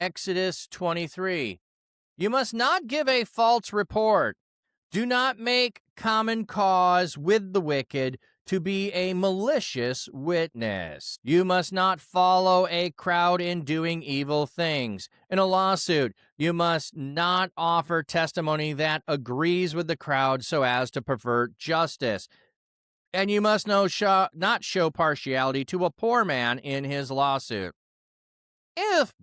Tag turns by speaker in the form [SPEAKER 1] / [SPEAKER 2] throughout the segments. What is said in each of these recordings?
[SPEAKER 1] Exodus 23. You must not give a false report. Do not make common cause with the wicked to be a malicious witness. You must not follow a crowd in doing evil things. In a lawsuit, you must not offer testimony that agrees with the crowd so as to pervert justice. And you must not show partiality to a poor man in his lawsuit. If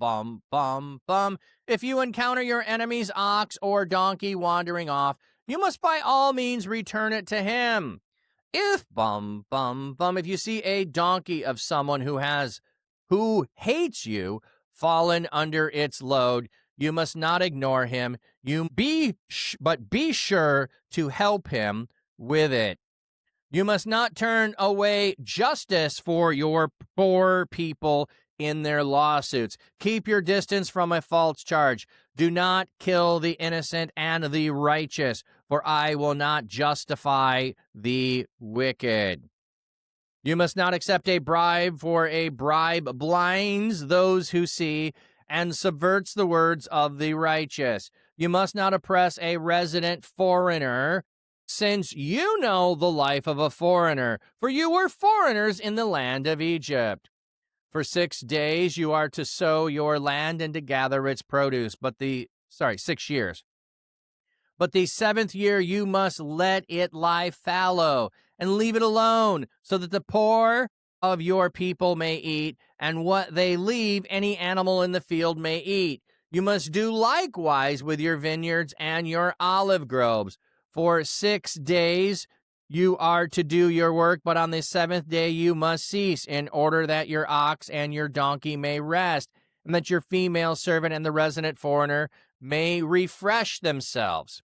[SPEAKER 1] if you encounter your enemy's ox or donkey wandering off, you must by all means return it to him. If if you see a donkey of someone who hates you fallen under its load, you must not ignore him. But be sure to help him with it. You must not turn away justice for your poor people in their lawsuits. Keep your distance from a false charge. Do not kill the innocent and the righteous, for I will not justify the wicked. You must not accept a bribe, for a bribe blinds those who see and subverts the words of the righteous. You must not oppress a resident foreigner, since you know the life of a foreigner, for you were foreigners in the land of Egypt. For 6 days you are to sow your land and to gather its produce, 6 years. But the 7th year you must let it lie fallow and leave it alone, so that the poor of your people may eat, and what they leave any animal in the field may eat. You must do likewise with your vineyards and your olive groves. For 6 days you are to do your work, but on the 7th day you must cease, in order that your ox and your donkey may rest, and that your female servant and the resident foreigner may refresh themselves.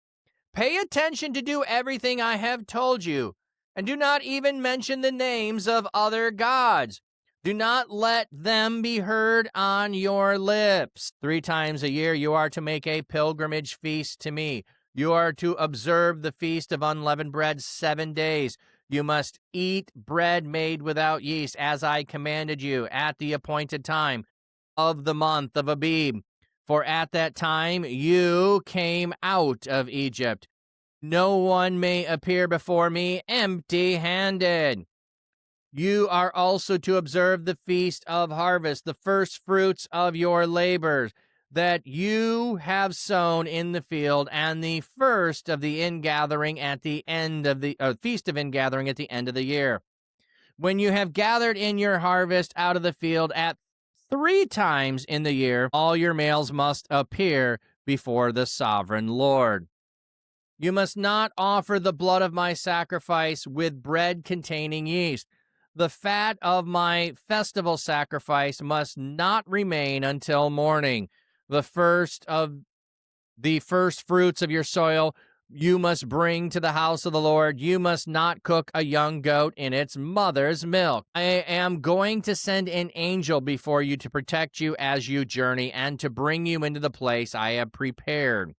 [SPEAKER 1] Pay attention to do everything I have told you, and do not even mention the names of other gods. Do not let them be heard on your lips. 3 times a year you are to make a pilgrimage feast to me. You are to observe the feast of unleavened bread 7 days. You must eat bread made without yeast, as I commanded you, at the appointed time of the month of Abib. For at that time you came out of Egypt. No one may appear before me empty-handed. You are also to observe the feast of harvest, the first fruits of your labors that you have sown in the field, and the first of the ingathering at the end of the feast of ingathering at the end of the year. When you have gathered in your harvest out of the field at 3 times in the year, all your males must appear before the sovereign Lord. You must not offer the blood of my sacrifice with bread containing yeast. The fat of my festival sacrifice must not remain until morning. The first fruits of your soil you must bring to the house of the Lord. You must not cook a young goat in its mother's milk. I am going to send an angel before you to protect you as you journey and to bring you into the place I have prepared.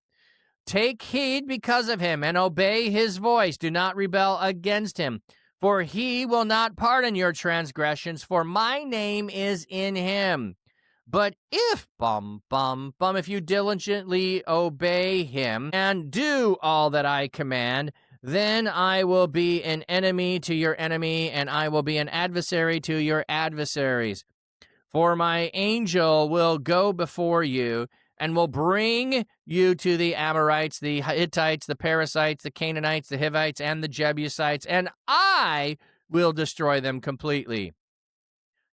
[SPEAKER 1] Take heed because of him and obey his voice. Do not rebel against him, for he will not pardon your transgressions, for my name is in him. But if, if you diligently obey him and do all that I command, then I will be an enemy to your enemy, and I will be an adversary to your adversaries. For my angel will go before you, and will bring you to the Amorites, the Hittites, the Perizzites, the Canaanites, the Hivites, and the Jebusites, and I will destroy them completely.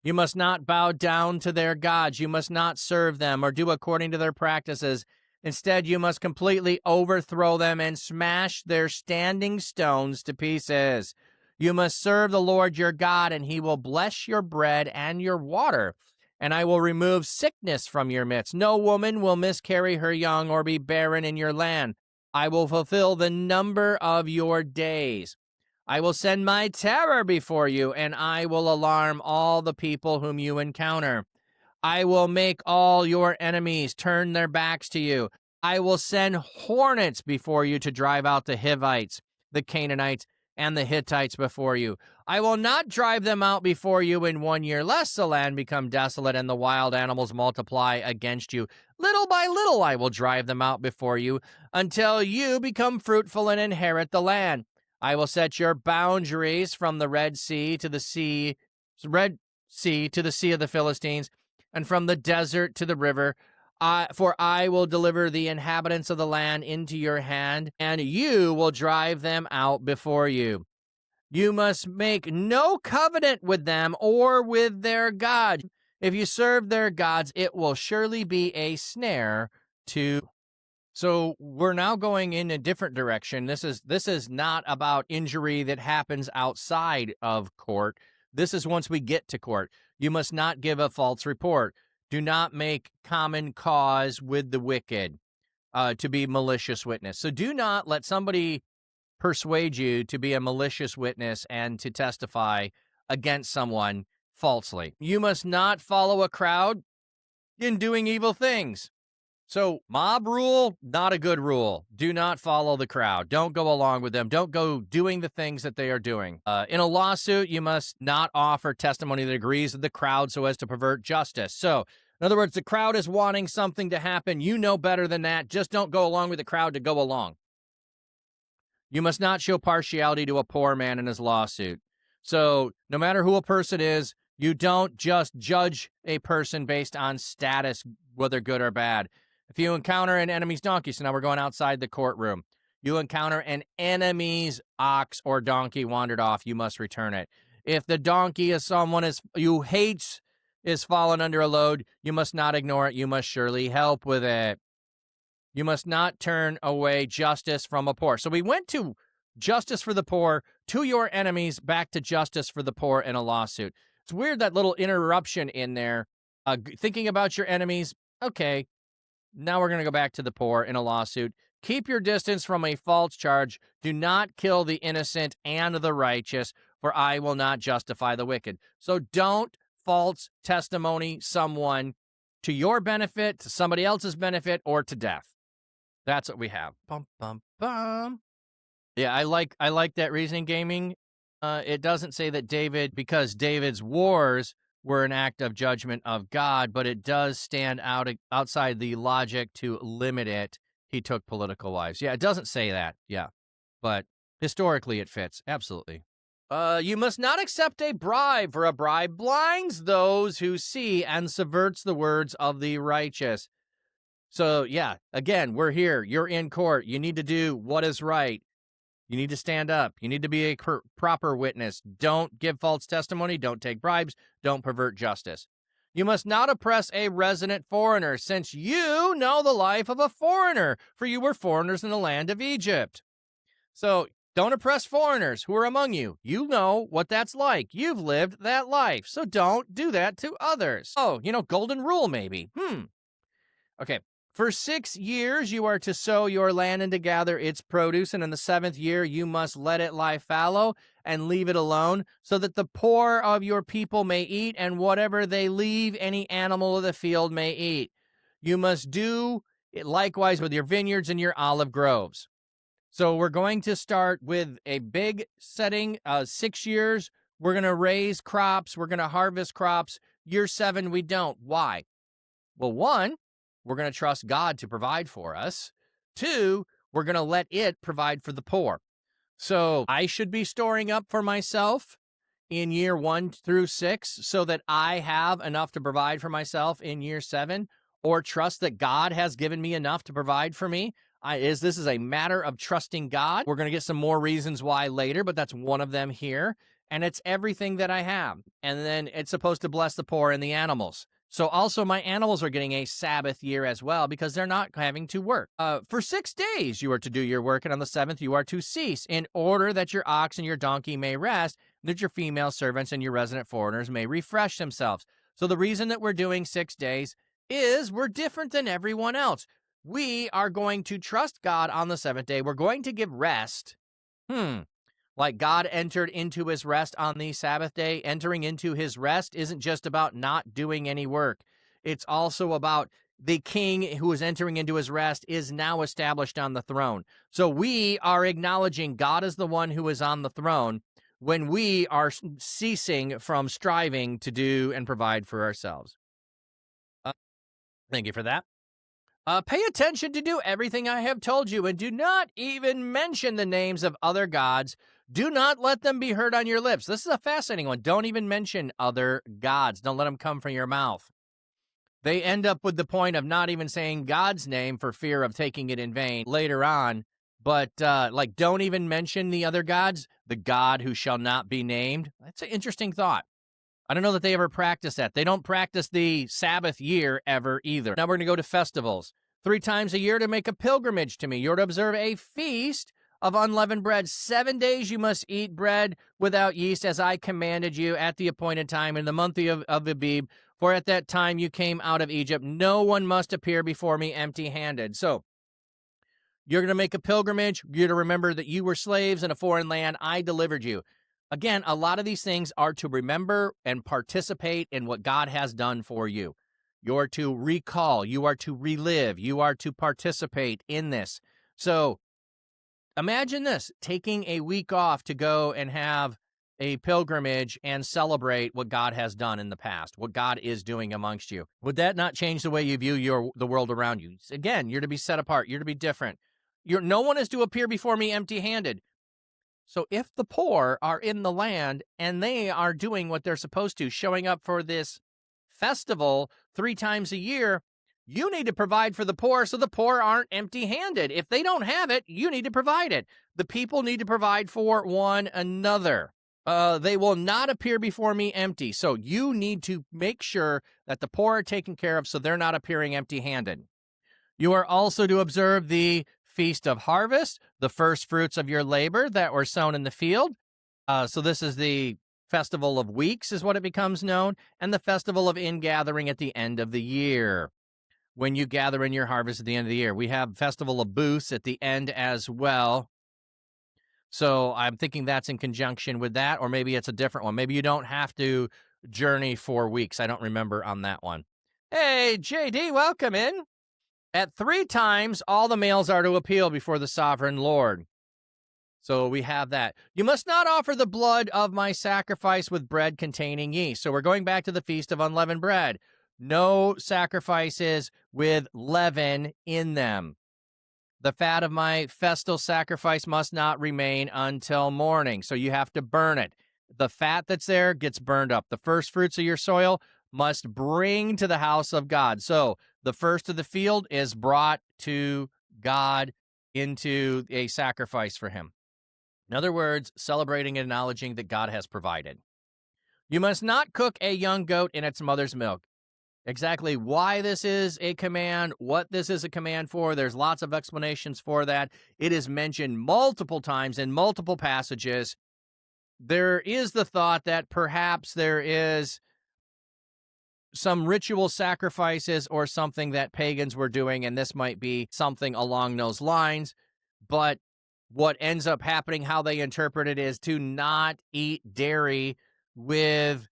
[SPEAKER 1] You must not bow down to their gods. You must not serve them or do according to their practices. Instead, you must completely overthrow them and smash their standing stones to pieces. You must serve the Lord your God, and he will bless your bread and your water, and I will remove sickness from your midst. No woman will miscarry her young or be barren in your land. I will fulfill the number of your days. I will send my terror before you, and I will alarm all the people whom you encounter. I will make all your enemies turn their backs to you. I will send hornets before you to drive out the Hivites, the Canaanites, and the Hittites before you. I will not drive them out before you in 1 year, lest the land become desolate and the wild animals multiply against you. Little by little I will drive them out before you, until you become fruitful and inherit the land. I will set your boundaries from the Red Sea to the Sea of the Philistines, and from the desert to the river. For I will deliver the inhabitants of the land into your hand, and you will drive them out before you. You must make no covenant with them or with their gods. If you serve their gods, it will surely be a snare to. So we're now going in a different direction. This is not about injury that happens outside of court. This is once we get to court. You must not give a false report. Do not make common cause with the wicked, to be malicious witness. So do not let somebody persuade you to be a malicious witness and to testify against someone falsely. You must not follow a crowd in doing evil things. So mob rule, not a good rule. Do not follow the crowd. Don't go along with them. Don't go doing the things that they are doing. In a lawsuit, you must not offer testimony that agrees with the crowd so as to pervert justice. So, in other words, the crowd is wanting something to happen. You know better than that. Just don't go along with the crowd to go along. You must not show partiality to a poor man in his lawsuit. So, no matter who a person is, you don't just judge a person based on status, whether good or bad. If you encounter an enemy's donkey, so now we're going outside the courtroom. You encounter an enemy's ox or donkey wandered off, you must return it. If the donkey is someone you hate is fallen under a load, you must not ignore it. You must surely help with it. You must not turn away justice from a poor. So we went to justice for the poor, to your enemies, back to justice for the poor in a lawsuit. It's weird, that little interruption in there. Thinking about your enemies, okay. Now we're going to go back to the poor in a lawsuit. Keep your distance from a false charge. Do not kill the innocent and the righteous, for I will not justify the wicked. So don't false testimony someone to your benefit, to somebody else's benefit, or to death. That's what we have. Bum, bum, bum. Yeah, I like that reasoning gaming. It doesn't say that because David's wars were an act of judgment of God, but it does stand outside the logic to limit it. He took political wives. Yeah, it doesn't say that. Yeah, but historically it fits. Absolutely. You must not accept a bribe, for a bribe blinds those who see and subverts the words of the righteous. So yeah, again, we're here. You're in court. You need to do what is right. You need to stand up. You need to be a proper witness. Don't give false testimony. Don't take bribes. Don't pervert justice. You must not oppress a resident foreigner, since you know the life of a foreigner, for you were foreigners in the land of Egypt. So don't oppress foreigners who are among you. You know what that's like. You've lived that life. So don't do that to others. Oh, golden rule maybe. Okay. For 6 years you are to sow your land and to gather its produce, and in the 7th year you must let it lie fallow and leave it alone, so that the poor of your people may eat, and whatever they leave, any animal of the field may eat. You must do it likewise with your vineyards and your olive groves. So we're going to start with a big setting, 6 years. We're going to raise crops. We're going to harvest crops. Year 7, we don't. Why? Well, 1, we're going to trust God to provide for us. 2, we're going to let it provide for the poor. So I should be storing up for myself in year 1 through 6 so that I have enough to provide for myself in year 7, or trust that God has given me enough to provide for me. This is a matter of trusting God. We're going to get some more reasons why later, but that's one of them here. And it's everything that I have. And then it's supposed to bless the poor and the animals. So also my animals are getting a Sabbath year as well, because they're not having to work. For 6 days you are to do your work, and on the 7th you are to cease, in order that your ox and your donkey may rest, that your female servants and your resident foreigners may refresh themselves. So the reason that we're doing 6 days is we're different than everyone else. We are going to trust God on the 7th day. We're going to give rest. Like God entered into his rest on the Sabbath day. Entering into his rest isn't just about not doing any work. It's also about the king who is entering into his rest is now established on the throne. So we are acknowledging God is the one who is on the throne when we are ceasing from striving to do and provide for ourselves. Thank you for that. Pay attention to do everything I have told you, and do not even mention the names of other gods. Do not let them be heard on your lips. This is a fascinating one. Don't even mention other gods. Don't let them come from your mouth. They end up with the point of not even saying God's name for fear of taking it in vain later on. But like, don't even mention the other gods, the God who shall not be named. That's an interesting thought. I don't know that they ever practice that. They don't practice the Sabbath year ever either. Now we're going to go to festivals. 3 times a year to make a pilgrimage to me. You're to observe a feast of unleavened bread. 7 days you must eat bread without yeast, as I commanded you at the appointed time in the month of Abib. For at that time you came out of Egypt. No one must appear before me empty-handed. So you're going to make a pilgrimage. You're to remember that you were slaves in a foreign land. I delivered you. Again, a lot of these things are to remember and participate in what God has done for you. You're to recall. You are to relive. You are to participate in this. So imagine this, taking a week off to go and have a pilgrimage and celebrate what God has done in the past, what God is doing amongst you. Would that not change the way you view the world around you? Again, you're to be set apart. You're to be different. No one is to appear before me empty-handed. So if the poor are in the land and they are doing what they're supposed to, showing up for this festival 3 times a year, you need to provide for the poor so the poor aren't empty-handed. If they don't have it, you need to provide it. The people need to provide for one another. They will not appear before me empty. So you need to make sure that the poor are taken care of so they're not appearing empty-handed. You are also to observe the Feast of Harvest, the first fruits of your labor that were sown in the field. So this is the Festival of Weeks is what it becomes known, and the Festival of Ingathering at the end of the year, when you gather in your harvest at the end of the year. We have Festival of Booths at the end as well. So I'm thinking that's in conjunction with that, or maybe it's a different one. Maybe you don't have to journey for weeks. I don't remember on that one. Hey, JD, welcome in. At 3 times, all the males are to appeal before the sovereign Lord. So we have that. You must not offer the blood of my sacrifice with bread containing yeast. So we're going back to the Feast of Unleavened Bread. No sacrifices with leaven in them. The fat of my festal sacrifice must not remain until morning. So you have to burn it. The fat that's there gets burned up. The first fruits of your soil must bring to the house of God. So the first of the field is brought to God into a sacrifice for him. In other words, celebrating and acknowledging that God has provided. You must not cook a young goat in its mother's milk. Exactly why this is a command, what this is a command for, there's lots of explanations for that. It is mentioned multiple times in multiple passages. There is the thought that perhaps there is some ritual sacrifices or something that pagans were doing, and this might be something along those lines. But what ends up happening, how they interpret it, is to not eat dairy with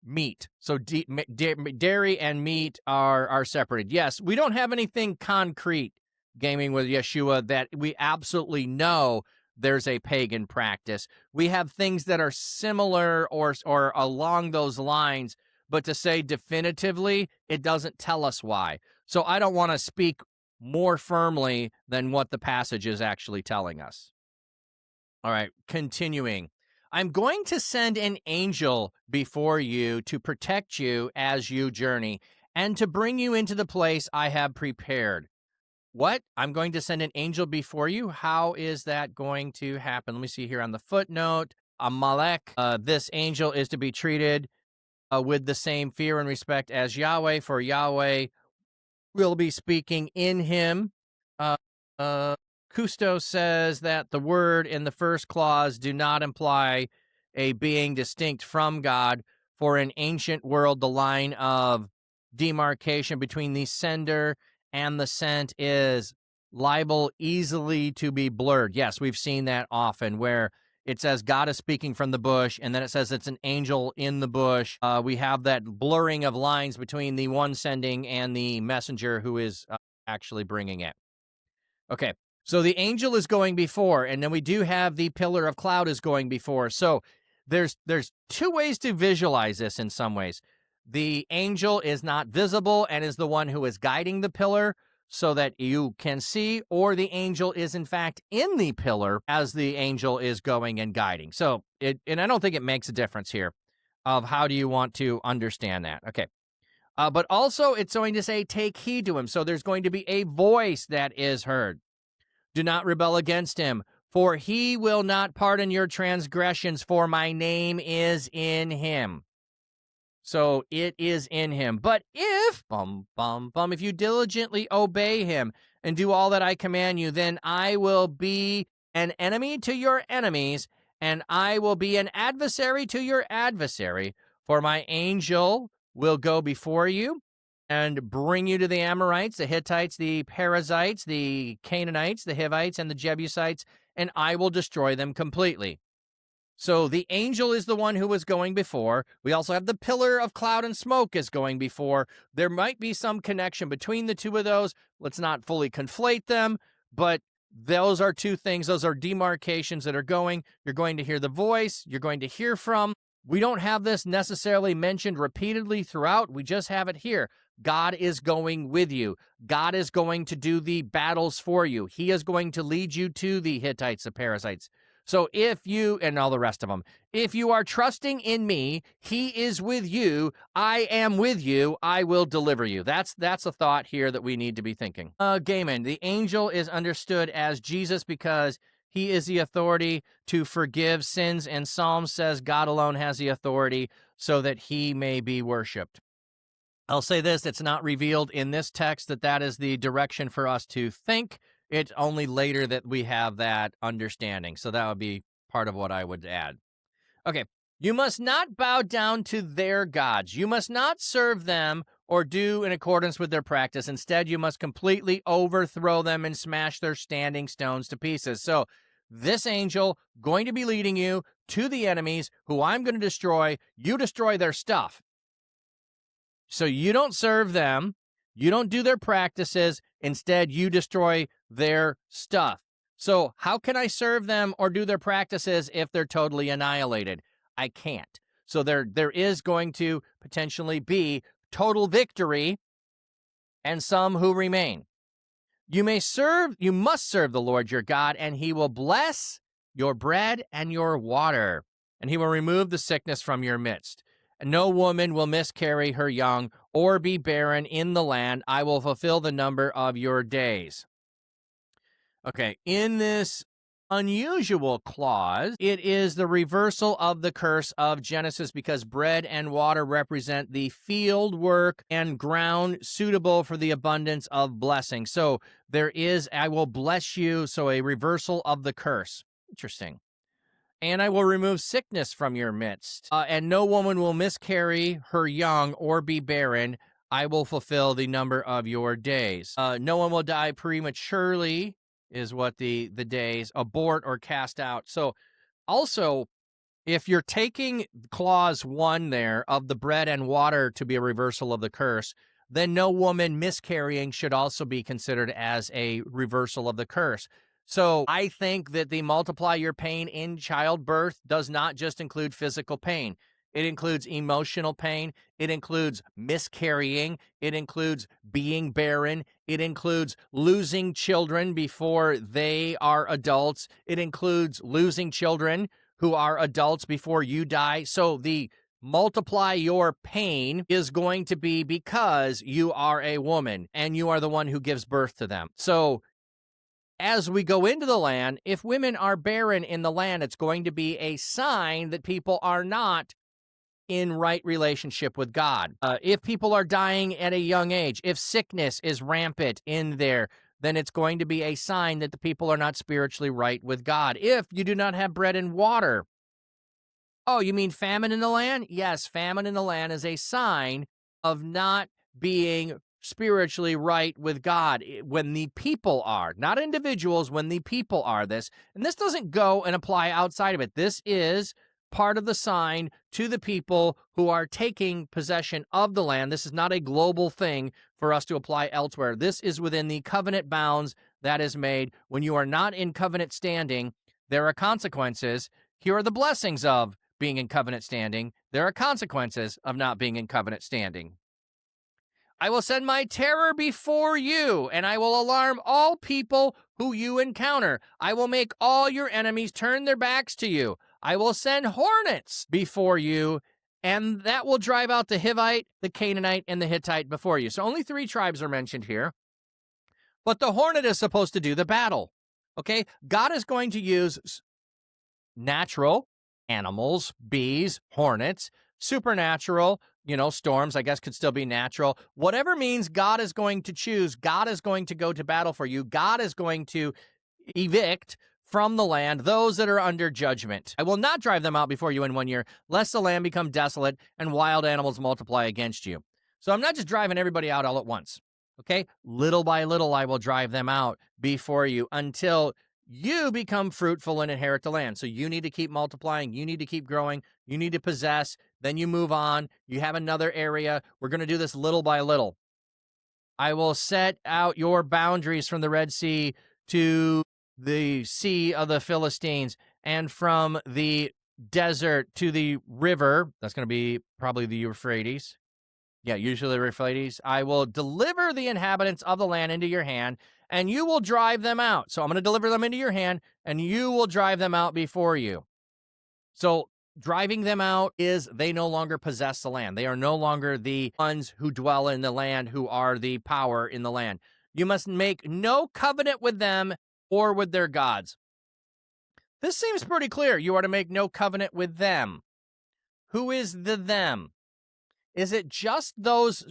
[SPEAKER 1] meat. So dairy and meat are separated. Yes, we don't have anything concrete gaming with Yeshua that we absolutely know there's a pagan practice. We have things that are similar or along those lines, but to say definitively, it doesn't tell us why. So I don't want to speak more firmly than what the passage is actually telling us. All right, continuing. I'm going to send an angel before you to protect you as you journey and to bring you into the place I have prepared. What? I'm going to send an angel before you? How is that going to happen? Let me see here on the footnote. Amalek, this angel is to be treated with the same fear and respect as Yahweh, for Yahweh will be speaking in him. Cousteau says that the word in the first clause do not imply a being distinct from God. For in ancient world, the line of demarcation between the sender and the sent is liable easily to be blurred. Yes, we've seen that often, where it says God is speaking from the bush, and then it says it's an angel in the bush. We have that blurring of lines between the one sending and the messenger who is actually bringing it. Okay, so the angel is going before, and then we do have the pillar of cloud is going before. So there's two ways to visualize this in some ways. The angel is not visible and is the one who is guiding the pillar so that you can see, or the angel is in fact in the pillar as the angel is going and guiding. So and I don't think it makes a difference here of how do you want to understand that. Okay. But also it's going to say, take heed to him. So there's going to be a voice that is heard. Do not rebel against him, for he will not pardon your transgressions, for my name is in him. So it is in him. But if, if you diligently obey him and do all that I command you, then I will be an enemy to your enemies, and I will be an adversary to your adversary, for my angel will go before you and bring you to the Amorites, the Hittites, the Perizzites, the Canaanites, the Hivites, and the Jebusites, and I will destroy them completely. So the angel is the one who was going before. We also have the pillar of cloud and smoke is going before. There might be some connection between the two of those. Let's not fully conflate them, but those are two things. Those are demarcations that are going. You're going to hear the voice. You're going to hear from. We don't have this necessarily mentioned repeatedly throughout. We just have it here. God is going with you. God is going to do the battles for you. He is going to lead you to the Hittites, the Perizzites. So if you, and all the rest of them, if you are trusting in me, he is with you. I am with you. I will deliver you. That's a thought here that we need to be thinking. Gaiman, the angel is understood as Jesus because he is the authority to forgive sins, and Psalm says God alone has the authority so that he may be worshipped. I'll say this, it's not revealed in this text that is the direction for us to think. It's only later that we have that understanding. So that would be part of what I would add. Okay, you must not bow down to their gods. You must not serve them or do in accordance with their practice. Instead, you must completely overthrow them and smash their standing stones to pieces. So this angel going to be leading you to the enemies who I'm going to destroy. You destroy their stuff. So you don't serve them. You don't do their practices. Instead, you destroy their stuff. So how can I serve them or do their practices if they're totally annihilated? I can't. So there is going to potentially be total victory and some who remain. You must serve the Lord your God, and he will bless your bread and your water, and he will remove the sickness from your midst. No woman will miscarry her young or be barren in the land. I will fulfill the number of your days. Okay, in this unusual clause, it is the reversal of the curse of Genesis because bread and water represent the field work and ground suitable for the abundance of blessing. So there is, I will bless you, so a reversal of the curse. Interesting. And I will remove sickness from your midst, and no woman will miscarry her young or be barren. I will fulfill the number of your days. No one will die prematurely, is what the days, abort or cast out. So also, if you're taking clause 1 there of the bread and water to be a reversal of the curse, then no woman miscarrying should also be considered as a reversal of the curse. So I think that the multiply your pain in childbirth does not just include physical pain. It includes emotional pain. It includes miscarrying. It includes being barren. It includes losing children before they are adults. It includes losing children who are adults before you die. So the multiply your pain is going to be because you are a woman and you are the one who gives birth to them. So as we go into the land, if women are barren in the land, it's going to be a sign that people are not in right relationship with God. If people are dying at a young age, if sickness is rampant in there, then it's going to be a sign that the people are not spiritually right with God. If you do not have bread and water, oh, you mean famine in the land? Yes, famine in the land is a sign of not being spiritually right with God when the people are, not individuals, when the people are this. And this doesn't go and apply outside of it. This is part of the sign to the people who are taking possession of the land. This is not a global thing for us to apply elsewhere. This is within the covenant bounds that is made. When you are not in covenant standing, there are consequences. Here are the blessings of being in covenant standing. There are consequences of not being in covenant standing. I will send my terror before you, and I will alarm all people who you encounter. I will make all your enemies turn their backs to you. I will send hornets before you, and that will drive out the Hivite, the Canaanite, and the Hittite before you. So only 3 tribes are mentioned here. But the hornet is supposed to do the battle. Okay? God is going to use natural animals, bees, hornets, supernatural, storms, I guess, could still be natural. Whatever means God is going to choose, God is going to go to battle for you. God is going to evict from the land those that are under judgment. I will not drive them out before you in 1 year, lest the land become desolate and wild animals multiply against you. So I'm not just driving everybody out all at once. Okay? Little by little, I will drive them out before you until you become fruitful and inherit the land. So you need to keep multiplying. You need to keep growing. You need to possess. Then you move on. You have another area. We're going to do this little by little. I will set out your boundaries from the Red Sea to the Sea of the Philistines, and from the desert to the river. That's going to be probably the Euphrates. Yeah, usually the Euphrates. I will deliver the inhabitants of the land into your hand, and you will drive them out. So I'm going to deliver them into your hand, and you will drive them out before you. So driving them out is they no longer possess the land. They are no longer the ones who dwell in the land, who are the power in the land. You must make no covenant with them or with their gods. This seems pretty clear. You are to make no covenant with them. Who is the them? Is it just those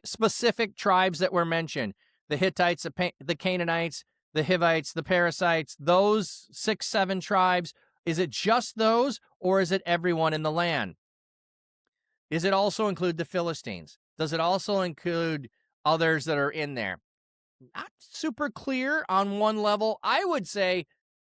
[SPEAKER 1] specific tribes that were mentioned? The Hittites, the Canaanites, the Hivites, the Perizzites, those 6, 7 tribes? Is it just those, or is it everyone in the land? Does it also include the Philistines? Does it also include others that are in there? Not super clear on one level. I would say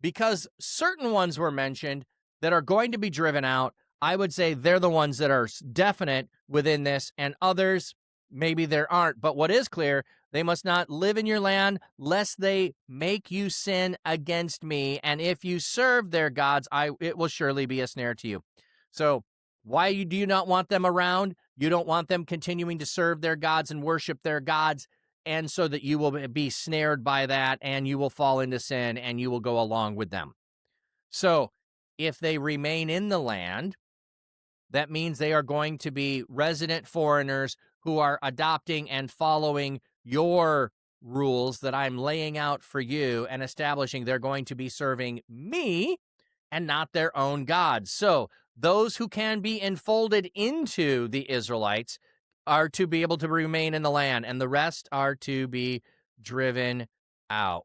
[SPEAKER 1] because certain ones were mentioned that are going to be driven out, I would say they're the ones that are definite within this, and others, maybe there aren't. But what is clear, they must not live in your land, lest they make you sin against me. And if you serve their gods, it will surely be a snare to you. So why do you not want them around? You don't want them continuing to serve their gods and worship their gods, and so that you will be snared by that, and you will fall into sin, and you will go along with them. So if they remain in the land, that means they are going to be resident foreigners who are adopting and following your rules that I'm laying out for you and establishing. They're going to be serving me and not their own gods. So those who can be enfolded into the Israelites are to be able to remain in the land, and the rest are to be driven out.